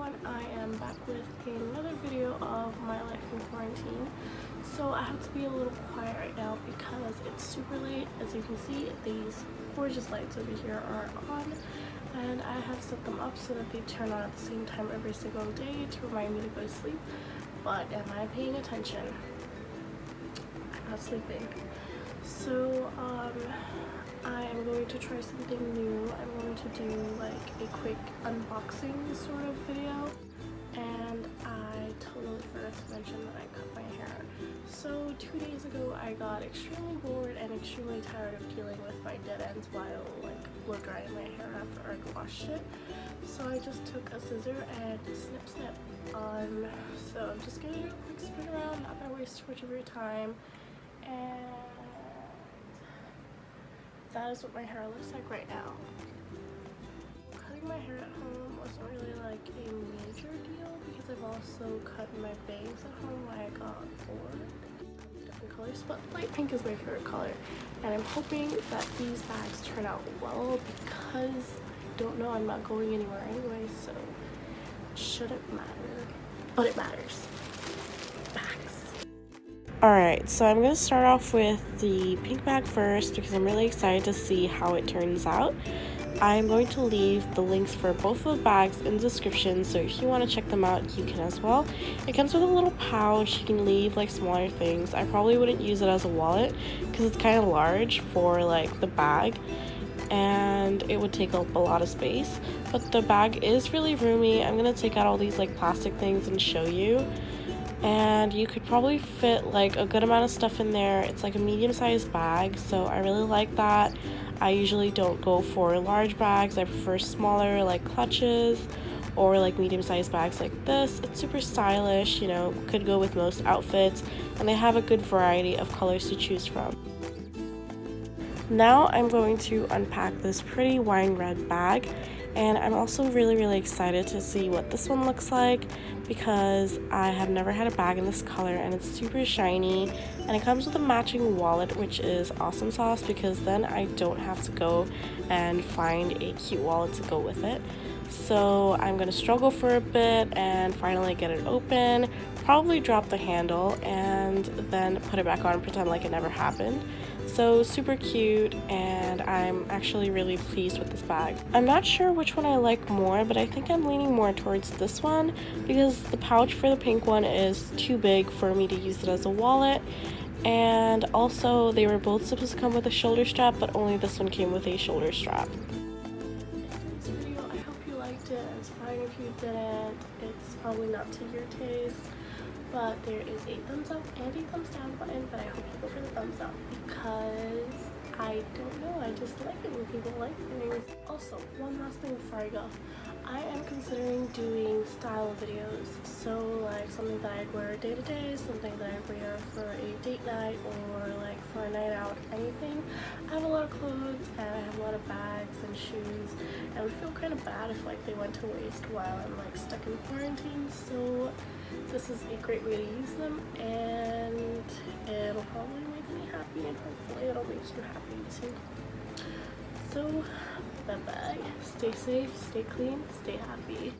everyone, I am back with another video of my life in quarantine. So I have to be a little quiet right now because it's super late. As you can see, these gorgeous lights over here are on, and I have set them up so that they turn on at the same time every single day to remind me to go to sleep. But am I paying attention? I'm not sleeping. So I am going to try something new. I'm going to do like a quick unboxing sort of video, and I totally forgot to mention that I cut my hair. So 2 days ago I got extremely bored and extremely tired of dealing with my dead ends while like blow drying my hair after I washed it. So I just took a scissor and snip. So I'm just gonna do a quick spin around, not gonna waste too much of your time, and that is what my hair looks like right now. Cutting my hair at home wasn't really like a major deal because I've also cut my bangs at home when I got bored. Different colors, but light pink is my favorite color, and I'm hoping that these bags turn out well because I don't know, I'm not going anywhere anyway, so it shouldn't matter, but it matters. Alright, so I'm going to start off with the pink bag first because I'm really excited to see how it turns out. I'm going to leave the links for both of the bags in the description, so if you want to check them out, you can as well. It comes with a little pouch. You can leave like smaller things. I probably wouldn't use it as a wallet because it's kind of large for like the bag, and it would take up a lot of space. But the bag is really roomy. I'm going to take out all these like plastic things and show you. And you could probably fit like a good amount of stuff in there. It's like a medium-sized bag, so I really like that. I usually don't go for large bags. I prefer smaller like clutches or like medium-sized bags like this. It's super stylish, you know, could go with most outfits, and they have a good variety of colors to choose from. Now I'm going to unpack this pretty wine red bag, and I'm also really excited to see what this one looks like because I have never had a bag in this color, and it's super shiny, and it comes with a matching wallet, which is awesome sauce because then I don't have to go and find a cute wallet to go with it. So I'm gonna struggle for a bit and finally get it open, probably drop the handle, and then put it back on and pretend like it never happened. So super cute, and I'm actually really pleased with this bag. I'm not sure which one I like more, but I think I'm leaning more towards this one because the pouch for the pink one is too big for me to use it as a wallet, and also they were both supposed to come with a shoulder strap, but only this one came with a shoulder strap. This video, I hope you liked it. It's fine if you didn't. It's probably not to your taste, but there is a thumbs up and a thumbs down button, but I hope you go for the thumbs up because I don't know, I just like it when people like things. Also, one last thing before I go. I am considering doing style videos, so like something that I'd wear day to day, something that I'd wear for a date night or like for a night out, anything. I have a lot of clothes and I have a lot of bags and shoes, and I would feel kind of bad if like they went to waste while I'm like stuck in quarantine, so this is a great way to use them, and it'll probably make me happy, and hopefully it'll make you happy too. So bye bye, stay safe, stay clean, stay happy.